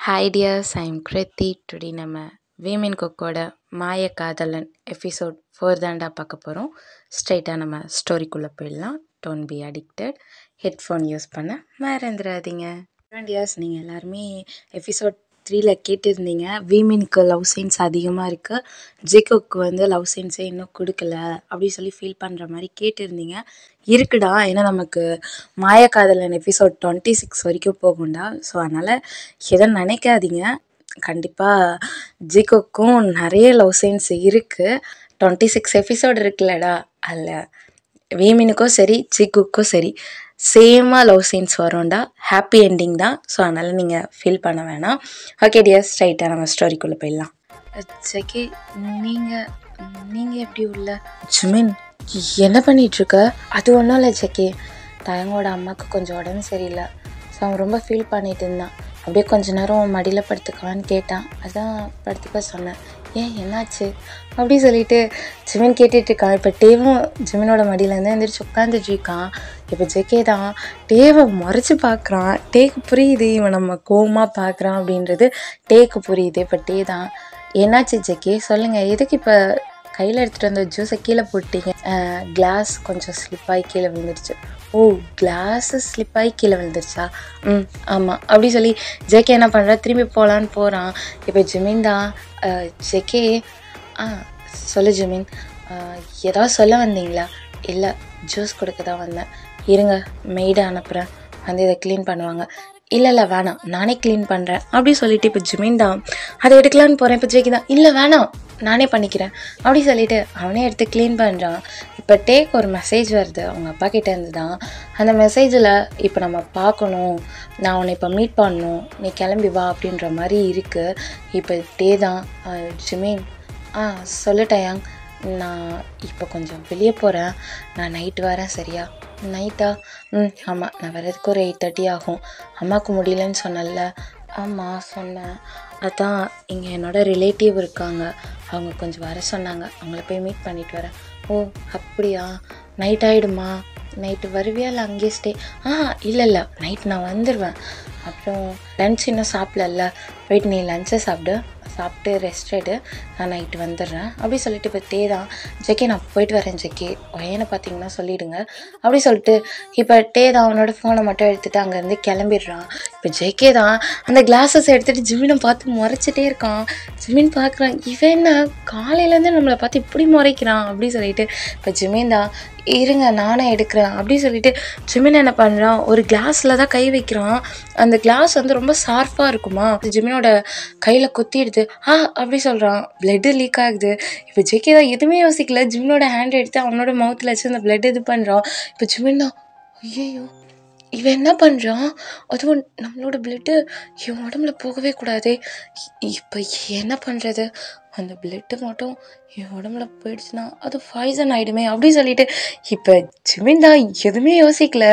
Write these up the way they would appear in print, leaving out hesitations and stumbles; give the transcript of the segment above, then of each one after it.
Hi tears, I'm Kriti. Today நம்ம வீமென் குக்கோட மாய காதலன் எபிசோட் 4 தாண்டா பார்க்க போகிறோம். ஸ்ட்ரைட்டாக நம்ம ஸ்டோரிக்குள்ளே போயிடலாம். Don't be addicted. Headphone use பண்ண மறந்துடாதீங்க. டியர்ஸ், நீங்கள் எல்லாருமே எபிசோட் 3ல் கேட்டிருந்தீங்க வீமெனுக்கு லவ் சீன்ஸ் அதிகமாக இருக்குது, ஜேக்கோக்கு லவ் சீன்ஸே இன்னும் கொடுக்கல அப்படி சொல்லி ஃபீல் பண்ணுற மாதிரி கேட்டிருந்தீங்க. இருக்குடா, ஏன்னா நமக்கு மாயக்காதலன் எபிசோட் 26 வரைக்கும் போகும்டா. ஸோ அதனால் எதை நினைக்காதீங்க, கண்டிப்பாக ஜேக்கோக்கும் நிறைய லவ் சீன்ஸ் இருக்குது. 26 எபிசோடு இருக்குல்லடா, அதில் வீமெனுக்கும் சரி ஜேக்கோக்கும் சரி சேமாக லவ் சீன்ஸ் வரும்டா. ஹாப்பி என்டிங் தான். ஸோ அதனால் நீங்கள் ஃபீல் பண்ண வேணாம். ஓகே டியர், ஸ்ட்ரைட்டாக நம்ம ஸ்டோரிக்குள்ளே போயிடலாம். ஜெக்கி, நீங்கள் எப்படி உள்ள? ஜிமின், என்ன பண்ணிகிட்ருக்க? அது ஒன்றும் இல்லை ஜெக்கி, தயங்கோட அம்மாவுக்கு கொஞ்சம் உடம்பு சரியில்லை. ஸோ அவன் ரொம்ப ஃபீல் பண்ணிட்டு இருந்தான். அப்படியே கொஞ்ச நேரம் மடியில் படுத்துக்கான்னு கேட்டான். அதான் படுத்துக்க சொன்னேன். ஏன், என்னாச்சு அப்படி சொல்லிட்டு ஜிமின் கேட்டுட்ருக்கான். இப்போ டேவும் ஜிமினோட மடியிலேருந்து எழுந்திரிச்சு உட்காந்துட்ருக்கான். இப்போ ஜெக்கே தான் டேவை முறைச்சி பார்க்குறான். டேக்கு புரியுது இவன் நம்ம கோவமாக பார்க்குறான் அப்படின்றது டேக்கு புரியுது. இப்போ டே தான், என்னாச்சு ஜெக்கே சொல்லுங்கள், எதுக்கு இப்போ கையில் எடுத்துகிட்டு வந்த ஜூஸை கீழே போட்டீங்க? கிளாஸ் கொஞ்சம் ஸ்லிப்பாகி கீழே விழுந்துருச்சு. ஓ, கிளாஸு ஸ்லிப்பாகி கீழே விழுந்துருச்சா? ஆமாம் அப்படி சொல்லி ஜேகே என்ன பண்ணுறா, திரும்பி போகலான்னு போகிறான். இப்போ ஜிமின் தான், ஜேகே சொல்லு ஜிமின், ஏதாவது சொல்ல வந்தீங்களா? இல்லை, ஜூஸ் கொடுக்க தான் வந்தேன். இருங்க, மெய்டை அனுப்புகிறேன், இதை க்ளீன் பண்ணுவாங்க. இல்லை வேணாம், நானே க்ளீன் பண்ணுறேன் அப்படி சொல்லிவிட்டு இப்போ ஜிமின் தான் அதை எடுக்கலான்னு போகிறேன். இப்போ ஜேகே தான், இல்லை வேணாம் நானே பண்ணிக்கிறேன் அப்படி சொல்லிவிட்டு அவனே எடுத்து க்ளீன் பண்ணுறான். இப்போ டேக்கு ஒரு மெசேஜ் வருது அவங்க அப்பா கிட்டே இருந்து தான். அந்த மெசேஜில் இப்போ நம்ம பார்க்கணும், நான் உன்னை இப்போ மீட் பண்ணணும், நீ கிளம்பி வா அப்படின்ற மாதிரி இருக்குது. இப்போ டே தான், ஜிமின் சொல்லிட்டேன், நான் இப்போ கொஞ்சம் வெளியே போகிறேன், நான் நைட்டு வரேன் சரியா? நைட்டா? ஆமாம், நான் வர்றதுக்கு ஒரு 8:30 ஆகும். அம்மாவுக்கு முடியலன்னு சொன்னல? ஆமாம் சொன்னேன். அதான் இங்கே என்னோடய ரிலேட்டிவ் இருக்காங்க, அவங்க கொஞ்சம் வர சொன்னாங்க, அவங்கள போய் மீட் பண்ணிட்டு வரேன். ஓ அப்படியா, நைட் ஆகிடுமா? நைட்டு வருவியா இல்லை அங்கேயே ஸ்டே? இல்லை நைட் நான் வந்துடுவேன். அப்புறம் லன்ச் இன்னும் சாப்பிடல, போயிட்டு நீ லன்ச்சை சாப்பிட்டு ரெஸ்ட் எடு, நான் நைட்டு வந்துடுறேன் அப்படி சொல்லிட்டு இப்போ டே தான், ஜெக்கே நான் போயிட்டு வரேன் ஜெக்கே, பையனை பார்த்தீங்கன்னா சொல்லிவிடுங்க அப்படி சொல்லிட்டு இப்போ டே தான் அவனோட ஃபோனை மட்டும் எடுத்துகிட்டு அங்கேருந்து கிளம்பிடுறான். இப்போ ஜெக்கே தான் அந்த கிளாஸஸ் எடுத்துகிட்டு ஜிமினை பார்த்து முறைச்சிட்டே இருக்கான். ஜிமின் பார்க்குறான், இவன் என்ன காலையிலேருந்து நம்மளை பார்த்து இப்படி முறைக்கிறான் அப்படி சொல்லிட்டு இப்போ ஜிமின் தான், இருங்க நானே எடுக்கிறேன் அப்படி சொல்லிட்டு ஜிமின் என்ன பண்ணுறான், ஒரு கிளாஸில் தான் கை வைக்கிறான். அந்த கிளாஸ் ரொம்ப ஷார்ப்பாக இருக்குமா, ஜிமினோட கையில் குத்திடுது. அப்படி சொல்கிறான், பிளட்டு லீக் ஆகுது. இப்போ ஜேகே தான் எதுவுமே யோசிக்கல, ஜிமினோட ஹேண்ட் எடுத்து அவனோட மவுத்தில் வச்சு அந்த பிளட் இது பண்ணுறான். இப்போ ஜிமின் தான், ஐயோ இவன் என்ன பண்ணுறான், அதுவும் நம்மளோட பிளட்டு இவன் உடம்புல போகவே கூடாது, இப்போ என்ன பண்ணுறது, அந்த பிளட்டு மட்டும் என் உடம்புல போயிடுச்சுன்னா அது பாய்சன் ஆகிடுமே அப்படி சொல்லிட்டு இப்போ ஜிமின் தான் எதுவுமே யோசிக்கல,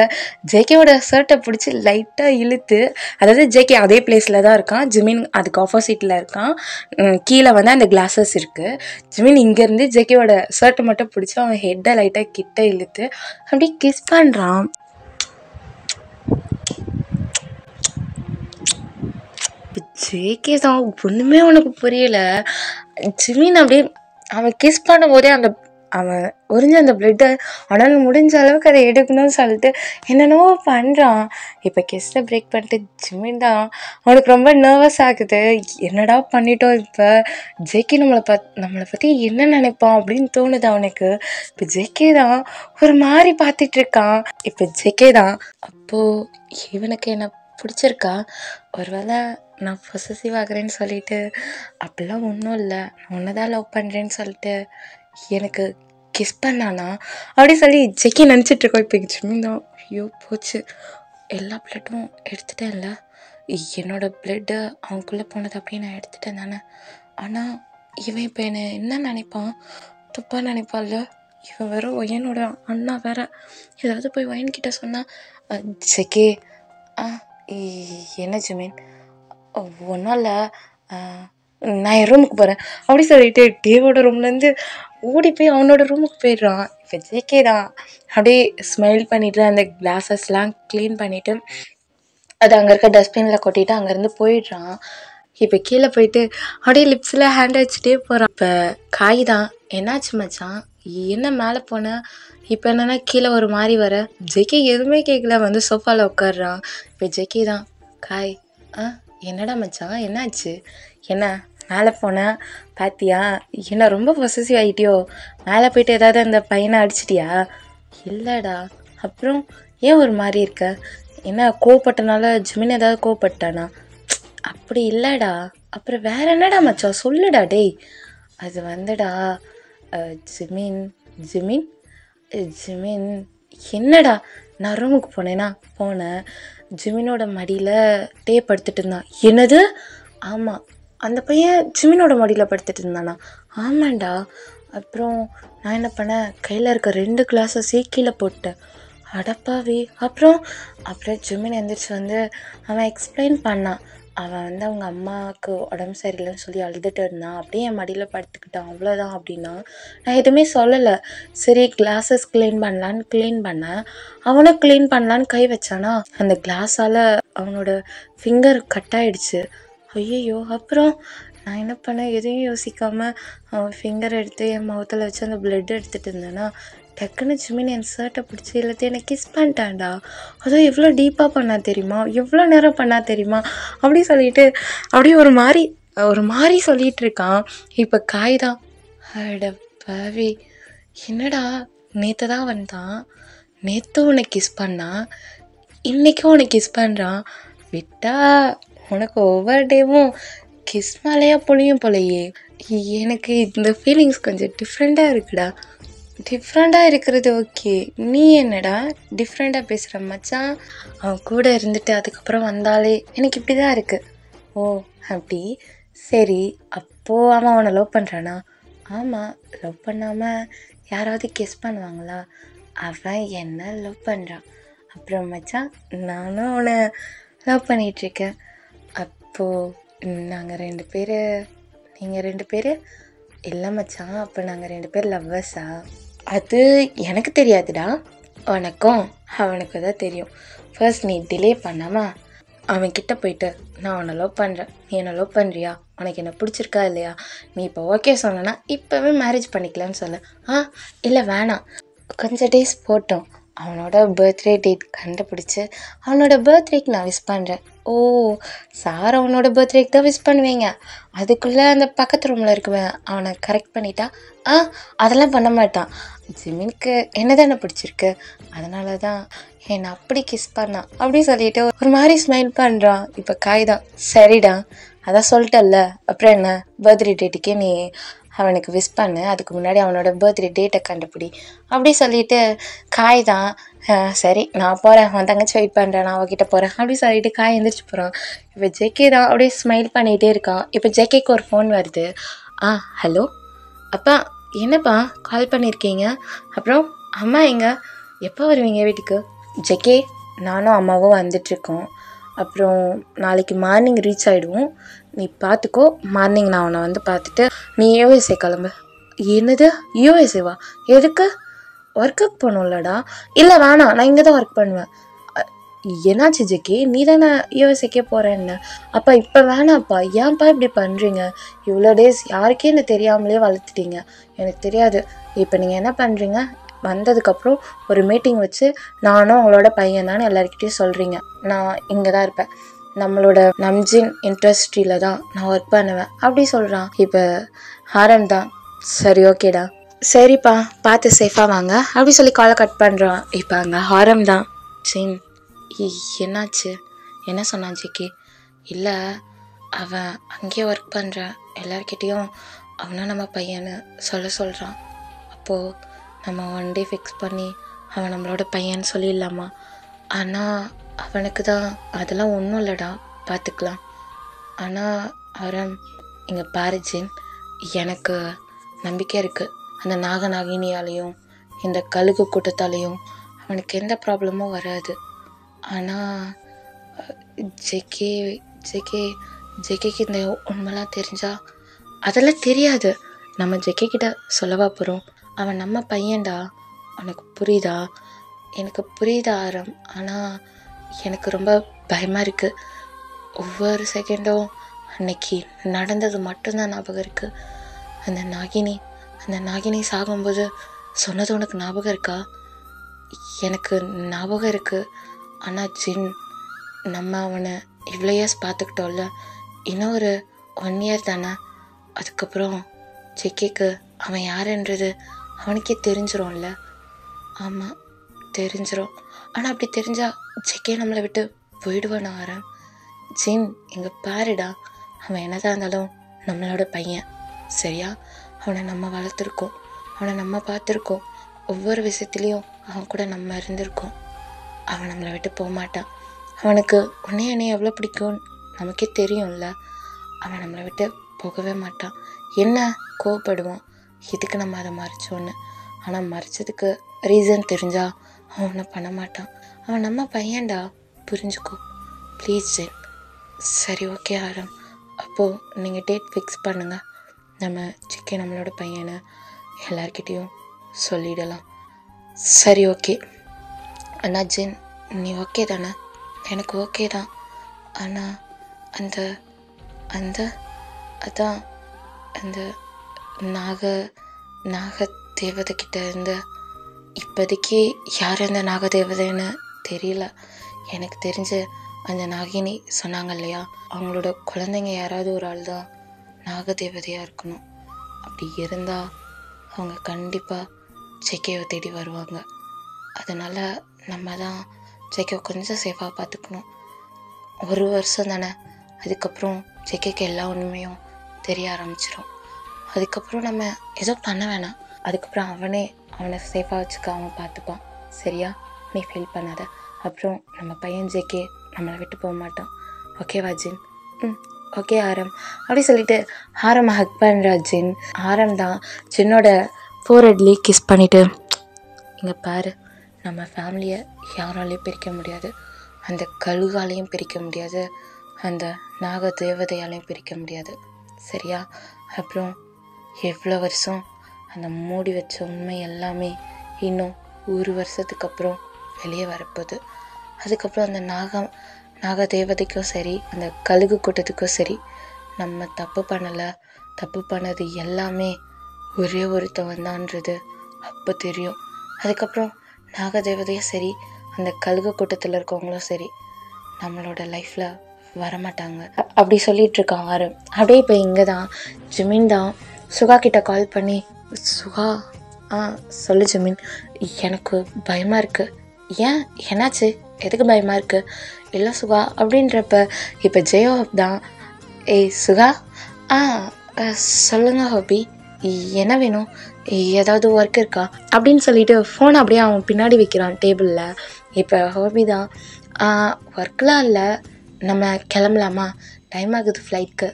ஜேகேவோட ஷர்ட்டை பிடிச்சி லைட்டாக இழுத்து, அதாவது ஜேகே அதே பிளேஸில் தான் இருக்கான், ஜிமின் அதுக்கு ஆப்போசிட்டில் இருக்கான், கீழே அந்த கிளாஸஸ் இருக்குது. ஜிமின் இங்கேருந்து ஜேகேவோட ஷர்ட்டை மட்டும் பிடிச்சி அவன் ஹெட்டை லைட்டாக கிட்ட இழுத்து அப்படி கிஸ் பண்ணுறான். ஜேகே தான் ஒன்றுமே உனக்கு புரியல. ஜிமின் அப்படியே அவன் கிஸ் பண்ணும்போதே அவன் உறிஞ்ச அந்த பிளட்டை அவனால் முடிஞ்ச அளவுக்கு அதை எடுக்கணும்னு சொல்லிட்டு என்னென்னவோ பண்ணுறான். இப்போ கிஸ்ஸை பிரேக் பண்ணிட்டு ஜிமின் தான் அவனுக்கு ரொம்ப நர்வஸ் ஆகுது. என்னடா பண்ணிட்டோம், இப்போ ஜேகே நம்மளை பற்றி என்ன நினைப்பான் அப்படின்னு தோணுது அவனுக்கு. இப்போ ஜேகே தான் ஒரு மாதிரி பார்த்துட்ருக்கான். இப்போ ஜேகே தான், அப்போது இவனுக்கு என்ன பிடிச்சிருக்கா, ஒருவேளை நான் பொசசிவ் ஆகிறேன்னு சொல்லிட்டு, அப்படிலாம் ஒன்றும் இல்லை, நான் ஒன்று தான் லவ் பண்ணுறேன்னு சொல்லிட்டு எனக்கு கிஸ் பண்ணானா அப்படி சொல்லி ஜெக்கி நினச்சிட்ருக்கோம். இப்போ ஜிமின் தான், ஐயோ போச்சு, எல்லா பிளட்டும் எடுத்துட்டேன்ல, என்னோடய பிளட்டு அவனுக்குள்ளே போனது அப்படியே நான் எடுத்துட்டேன் தானே, ஆனால் இவன் இப்போ என்னை என்ன நினைப்பான், தப்பாக நினைப்பான்ல, இவன் வெறும் ஒயனோட அண்ணா வேற, ஏதாவது போய் ஒயன்கிட்ட சொன்னால். ஜெக்கே, என்ன ஜிமின், ஒன்றும் இல்லை, நான் என் ரூமுக்கு போகிறேன் அப்படி சொல்லிட்டு டேவோட ரூம்லேருந்து ஓடி போய் அவனோட ரூமுக்கு போயிடுறான். இப்போ ஜேகே தான் அப்படியே ஸ்மைல் பண்ணிவிட்டு அந்த கிளாஸஸ்லாம் க்ளீன் பண்ணிவிட்டு அது அங்கே இருக்க டஸ்ட்பினில் கொட்டிட்டு அங்கேருந்து போயிடுறான். இப்போ கீழே போயிட்டு அப்படியே லிப்ஸில் ஹேண்ட் வச்சுட்டே போகிறான். இப்போ காய் தான், என்னாச்சு மச்சான், என்ன மேலே போன, இப்போ என்னன்னா கீழே ஒரு மாதிரி வர. ஜெக்கி எதுவுமே கேட்கல, வந்து சோஃபாவில் உட்காடுறான். இப்போ ஜெக்கி தான், காய் என்னடா மச்சான் என்னாச்சு, என்ன மேலே போனேன் பாத்தியா, என்ன ரொம்ப பொசசிவ் ஆகிட்டியோ, மேலே போயிட்டு ஏதாவது அந்த பையனை அடிச்சிட்டியா? இல்லைடா. அப்புறம் ஏன் ஒரு மாதிரி இருக்க, என்ன கோவப்பட்டனால ஜிமின் ஏதாவது கோவப்பட்டானா? அப்படி இல்லைடா. அப்புறம் வேற என்னடா மச்சான் சொல்லுடா. டேய் அது வந்துடா ஜிமின் ஜிமின் ஜிமின் என்னடா, நான் ரூமுக்கு போனேன், ஜிமினோட மடியில் படுத்துட்டு இருந்தான். என்னது? ஆமாம், அந்த பையன் ஜிமினோட மடியில் படுத்துட்டு இருந்தானா? ஆமாண்டா. அப்புறம் நான் என்ன பண்ணேன், கையில் இருக்க 2 கிளாஸை கீழே போட்டேன். அடப்பாவே. அப்புறம் ஜிமின் எந்திரிச்சு வந்து அவன் எக்ஸ்பிளைன் பண்ணான். அவன் வந்து அவங்க அம்மாவுக்கு உடம்பு சரியில்லைன்னு சொல்லி அழுதுட்டு இருந்தான், அப்படியே என் மடியில் படுத்துக்கிட்டான், அவ்வளோதான் அப்படின்னா. நான் எதுவுமே சொல்லலை. சரி கிளாஸஸ் க்ளீன் பண்ணேன். அவனும் க்ளீன் பண்ணலான்னு கை வச்சானா, அந்த கிளாஸால் அவனோட ஃபிங்கர் கட் ஆகிடுச்சு. ஐயையோ. அப்புறம் நான் என்ன பண்ணேன், எதையும் யோசிக்காமல் அவன் ஃபிங்கர் எடுத்து என் முகத்தில் வச்சு அந்த பிளட் எடுத்துகிட்டு இருந்தேன்னா, டக்குன்னு ஜிமின் என் ஷர்ட்டை பிடிச்சி இழுத்து என்னை கிஸ் பண்ணிட்டான்டா. அதுவும் எவ்வளோ டீப்பாக பண்ணா தெரியுமா, எவ்வளோ நேரம் பண்ணா தெரியுமா, அப்படி சொல்லிட்டு அப்படியே ஒரு மாதிரி சொல்லிகிட்டு இருக்கான். இப்போ காய் தான், அட பாவி, என்னடா நேற்று தான் வந்தான், நேற்று உனக்கு கிஸ் பண்ணான், இன்றைக்கும் உனக்கு கிஸ் பண்ணுறான், விட்டா உனக்கு ஒவ்வொரு டேவும் கிஸ் மேலேயா பொழியும் போலையே. எனக்கு இந்த ஃபீலிங்ஸ் கொஞ்சம் டிஃப்ரெண்ட்டாக இருக்குடா. டிஃப்ரெண்ட்டாக இருக்கிறது ஓகே, நீ என்னடா டிஃப்ரெண்ட்டாக பேசுகிற மச்சான். அவன் கூட இருந்துட்டு அதுக்கப்புறம் வந்தாலே எனக்கு இப்படி தான் இருக்குது. ஓ அப்படி, சரி. அப்போது அவன் அவனை லவ் பண்ணுறானா? ஆமாம், லவ் பண்ணாமல் யாராவது கிஸ் பண்ணுவாங்களா? அவன் என்ன லவ் பண்ணுறான். அப்புறம் மச்சான், நானும் அவனை லவ் பண்ணிகிட்ருக்கேன். அப்போது நாங்கள் 2 பேர், நீங்கள் 2 பேர்? இல்லை மச்சான், அப்போ நாங்கள் 2 பேர் லவ்வர்ஸா? அது எனக்கு தெரியாதுடா, உனக்கும் அவனுக்கு தான் தெரியும். ஃபர்ஸ்ட் நீ டிலே பண்ணாமல் அவன்கிட்ட போயிட்டு, நான் உன்னை லவ் பண்ணுறேன், நீ என்னை லவ் பண்ணுறியா, உனக்கு என்ன பிடிச்சிருக்கா இல்லையா, நீ இப்போ ஓகே சொன்னா இப்போவே மேரேஜ் பண்ணிக்கலான்னு சொல்ல. இல்லை வேணாம், கொஞ்சம் டேஸ் போட்டோம், அவனோட பர்த்டே டேட் கண்டுபிடிச்சி அவனோட பர்த்டேக்கு நான் விஷ் பண்ணுறேன். ஓ சார், அவனோட பர்த்டேக்கு தான் விஷ் பண்ணுவீங்க, அதுக்குள்ளே அந்த பக்கத்து ரூமில் இருக்குவேன் அவனை கரெக்ட் பண்ணிட்டா? அதெல்லாம் பண்ண மாட்டான், ஜிமினுக்கு என்ன தானே பிடிச்சிருக்கு, அதனால தான் என்னை அப்படி கிஸ் பண்ணான் அப்படி சொல்லிட்டு ஒரு மாதிரி ஸ்மைல் பண்ணுறான். இப்போ காய் தான், சரிடா அதான் சொல்லிட்டல்ல, அப்புறம் என்ன, பர்த்டே டேட்டுக்கே நீ அவனுக்கு விஷ் பண்ணு, அதுக்கு முன்னாடி அவனோட பர்த்டே டேட்டை கண்டுபிடி அப்படி சொல்லிட்டு காய் தான், சரி நான் போகிறேன், அவன் தங்கச்சி வெயிட் பண்ணுறேன், நான் அவகிட்ட போகிறேன் அப்படி சொல்லிட்டு காய் எந்திரிச்சு போகிறான். இப்போ ஜெக்கே தான் அப்படியே ஸ்மைல் பண்ணிகிட்டே இருக்கான். இப்போ ஜெக்கேக்கு ஒரு ஃபோன் வருது. ஹலோ அப்பா, என்னப்பா கால் பண்ணியிருக்கீங்க, அப்புறம் அம்மா எங்க, எப்போ வருவீங்க வீட்டுக்கு? ஜெக்கே, நானும் அம்மாவும் வந்துட்ருக்கோம், அப்புறம் நாளைக்கு மார்னிங் ரீச் ஆகிடுவோம், நீ பார்த்துக்கோ, மார்னிங் நான் உன்னை வந்து பார்த்துட்டு நீ யூஎஸ்ஏ கிளம்பு. என்னது யூஎஸ்ஏவா, எதுக்கு? ஒர்க்குக்கு போகணும்லடா. இல்லை வேணாம், நான் இங்கே தான் ஒர்க் பண்ணுவேன். என்னாச்சு ஜெக்கி, நீ தானே யூஎஸ்ஏக்கே போகிறேன்னு, அப்பா இப்போ வேணாப்பா, ஏன்ப்பா இப்படி பண்ணுறீங்க, இவ்வளோ டேஸ் யாருக்கே என்ன தெரியாமலே வளர்த்துட்டீங்க, எனக்கு தெரியாது. இப்போ நீங்கள் என்ன பண்ணுறீங்க, வந்ததுக்கப்புறம் ஒரு மீட்டிங் வச்சு நானும் அவங்களோட பையன் தானே எல்லாருக்கிட்டையும் சொல்கிறீங்க, நான் இங்கே தான் இருப்பேன், நம்மளோட நம்ஜின் இண்டஸ்ட்ரியில் தான் நான் ஒர்க் பண்ணுவேன் அப்படி சொல்கிறான். இப்போ ஹாரம் தான், சரி ஓகேடா, சரிப்பா பார்த்து சேஃபாக வாங்க அப்படி சொல்லி காலை கட் பண்ணுறான். இப்போ அங்கே ஹாரம் தான், ஜின் என்னாச்சு, என்ன சொன்னான் ஜிக்கி? இல்லை அவன் அங்கேயே ஒர்க் பண்ணுற எல்லார்கிட்டேயும் அவனா நம்ம பையனை சொல்கிறான், அப்போது நம்ம 1 டே ஃபிக்ஸ் பண்ணி அவன் நம்மளோட பையன் சொல்லிடலாமா? ஆனால் அவனுக்கு தான் அதெல்லாம் ஒன்றும் இல்லைடா, பார்த்துக்கலாம். ஆனால் ஹாரம் இங்கே பாரு ஜின், எனக்கு நம்பிக்கை இருக்குது, அந்த நாகநாகினியாலேயும் இந்த கழுகு கூட்டத்தாலேயும் அவனுக்கு எந்த ப்ராப்ளமும் வராது. ஆனால் ஜெக்கேக்கு இந்த உண்மைலாம் தெரிஞ்சா? அதெல்லாம் தெரியாது, நம்ம ஜெக்கே கிட்ட சொல்லவா போகிறோம், அவன் நம்ம பையன்டா, உனக்கு புரியுதா? எனக்கு புரியுதா ஆரம், ஆனால் எனக்கு ரொம்ப பயமாக இருக்குது. ஒவ்வொரு செகண்டும் அன்னைக்கு நடந்தது மட்டும்தான் ஞாபகம் இருக்குது. அந்த நாகினி சாகும்போது சொன்னது உனக்கு ஞாபகம் இருக்கா? எனக்கு ஞாபகம் இருக்குது. ஆனால் ஜின், நம்ம அவனை இவ்வளோ இயர்ஸ் பார்த்துக்கிட்டோம்ல, இன்னும் ஒரு 1 இயர் தானே, அதுக்கப்புறம் ஜெக்கேக்கு அவன் யாருன்றது அவனுக்கே தெரிஞ்சிரும்ல. ஆமாம், தெரிஞ்சிடும். ஆனால் அப்படி தெரிஞ்சால் ஜெக்கே நம்மளை விட்டு போயிடுவானா ஆரம்? ஜின், இங்கே பாருடா, அவன் என்னதான் இருந்தாலும் நம்மளோட பையன், சரியா? அவனை நம்ம வளர்த்துருக்கோம், அவனை நம்ம பார்த்துருக்கோம், ஒவ்வொரு விஷயத்துலேயும் அவன் கூட நம்ம இருந்திருக்கோம். அவன் நம்மளை விட்டு போக மாட்டான். அவனுக்கு உன்னை எவ்வளோ பிடிக்கும்னு நமக்கே தெரியும்ல. அவன் நம்மளை விட்டு போகவே மாட்டான். என்ன கோவப்படுவான், இதுக்கு நம்ம அதை மறைச்சோன்னு. ஆனால் மறைச்சதுக்கு ரீசன் தெரிஞ்சா அவன் ஒன்றும் பண்ண மாட்டான். அவன் நம்ம பையன்டா, புரிஞ்சுக்கோ ப்ளீஸ் ஜென். சரி, ஓகே ஆரம், அப்போது நீங்கள் டேட் ஃபிக்ஸ் பண்ணுங்கள். நம்ம சிக்கே நம்மளோட பையனை எல்லார்கிட்டேயும் சொல்லிடலாம். சரி, ஓகே. அண்ணா ஜென், நீ ஓகே தானே? எனக்கு ஓகே தான். ஆனால் அந்த அந்த அதான் அந்த நாக தேவதைக்கிட்ட இருந்து இப்போதைக்கு யார் அந்த நாகதேவதைன்னு தெரியல. எனக்கு தெரிஞ்சு அந்த நாகினி சொன்னாங்க இல்லையா, அவங்களோட குழந்தைங்க யாராவது ஒரு ஆள் தான் நாகதேவதையாக இருக்கணும். அப்படி இருந்தால் அவங்க கண்டிப்பாக ஜெக்கேவை தேடி வருவாங்க. அதனால் நம்ம தான் ஜெக்கேவை கொஞ்சம் சேஃபாக பார்த்துக்கணும். 1 வருஷம் தானே, அதுக்கப்புறம் ஜெக்கேக்கு எல்லா உண்மையும் தெரிய ஆரம்பிச்சிடும். அதுக்கப்புறம் நம்ம ஏதோ பண்ண வேணாம். அதுக்கப்புறம் அவனை சேஃபாக வச்சுக்க அவன் பார்த்துப்பான், சரியா? நீ ஃபீல் பண்ணாத. அப்புறம் நம்ம பையன் ஜெக்கே நம்மளை விட்டு போக மாட்டான், ஓகேவா ஜின்? ஓகே ஆரம். அப்படி சொல்லிட்டு ஆரம் ஹக் பண்ணுறா ஜின். ஆரம் தான் ஜின்னோட ஃபோர்ஹெட்லேயே கிஸ் பண்ணிவிட்டு, இங்கே பாரு, நம்ம ஃபேமிலியை யாராலையும் பிரிக்க முடியாது, அந்த கழுகாலையும் பிரிக்க முடியாது, அந்த நாக தேவதையாலையும் பிரிக்க முடியாது, சரியா? அப்புறம் எவ்வளோ வருஷம் அந்த மூடி வச்ச உண்மை எல்லாமே இன்னும் 1 வருஷத்துக்கு அப்புறம் வெளியே வரப்போகுது. அதுக்கப்புறம் அந்த நாக தேவதைக்கும் சரி, அந்த கழுகு கூட்டத்துக்கும் சரி, நம்ம தப்பு பண்ணலை, தப்பு பண்ணது எல்லாமே ஒரே ஒருத்தவன் தான்றது அப்போ தெரியும். அதுக்கப்புறம் நாகதேவதையும் சரி, அந்த கழுகு கூட்டத்தில் இருக்கவங்களும் சரி, நம்மளோட லைஃப்பில் வரமாட்டாங்க. அப்படி சொல்லிட்டு இருக்கான் ஆரம். அப்படியே இப்போ இங்கே தான் ஜிமின் தான் சுகா கிட்ட கால் பண்ணி, சுகா, சொல்லு ஜிமின், எனக்கு பயமாக இருக்குது. ஏன், என்னாச்சு, எதுக்கு பயமாக இருக்குது? இல்லை சுகா அப்படின்றப்ப இப்போ ஜெயோஹப் தான், ஏய் சுகா, சொல்லுங்க ஹோபி, என்ன வேணும், ஏதாவது ஒர்க் இருக்கா அப்படின்னு சொல்லிட்டு ஃபோன் அப்படியே அவன் பின்னாடி வைக்கிறான் டேபிளில். இப்போ ஹோபி தான், ஒர்க்லாம் இல்லை, நம்ம கிளம்பலாமா, டைம் ஆகுது ஃப்ளைட்க்கு,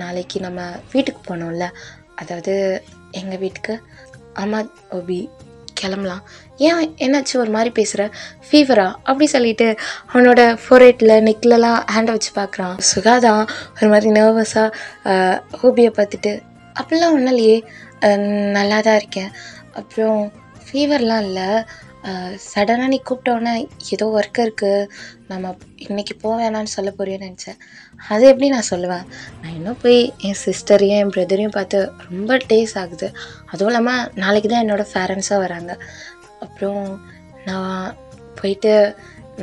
நாளைக்கு நம்ம வீட்டுக்கு போனோம்ல, அதாவது எங்கள் வீட்டுக்கு. ஆமாம் ஹோபி, கிளம்பலாம். ஏன், என்னாச்சு ஒரு மாதிரி பேசுகிற, ஃபீவரா அப்படி சொல்லிட்டு அவனோட ஃபோர்ஹெட்டில் நெக்லலாம் ஹேண்டை வச்சு பார்க்குறான். சுகாதான் ஒரு மாதிரி நர்வஸாக ஹோபியை பார்த்துட்டு, அப்படிலாம் ஒன்றும் இல்லையே, நல்லா தான் இருக்கேன், அப்புறம் ஃபீவர்லாம் இல்லை, சடனாக நீ கூப்பிட்டோன்னே ஏதோ ஒர்க் இருக்குது, நம்ம இன்றைக்கி போக வேணான்னு சொல்ல போறியோன்னு நினச்சேன். அது எப்படி நான் சொல்லுவேன், நான் இன்னும் போய் என் சிஸ்டரையும் என் பிரதரையும் பார்த்து ரொம்ப டேஸ் ஆகுது, அதுவும் இல்லாமல் நாளைக்கு தான் என்னோடய பேரண்ட்ஸாக வராங்க, அப்புறம் நான் போயிட்டு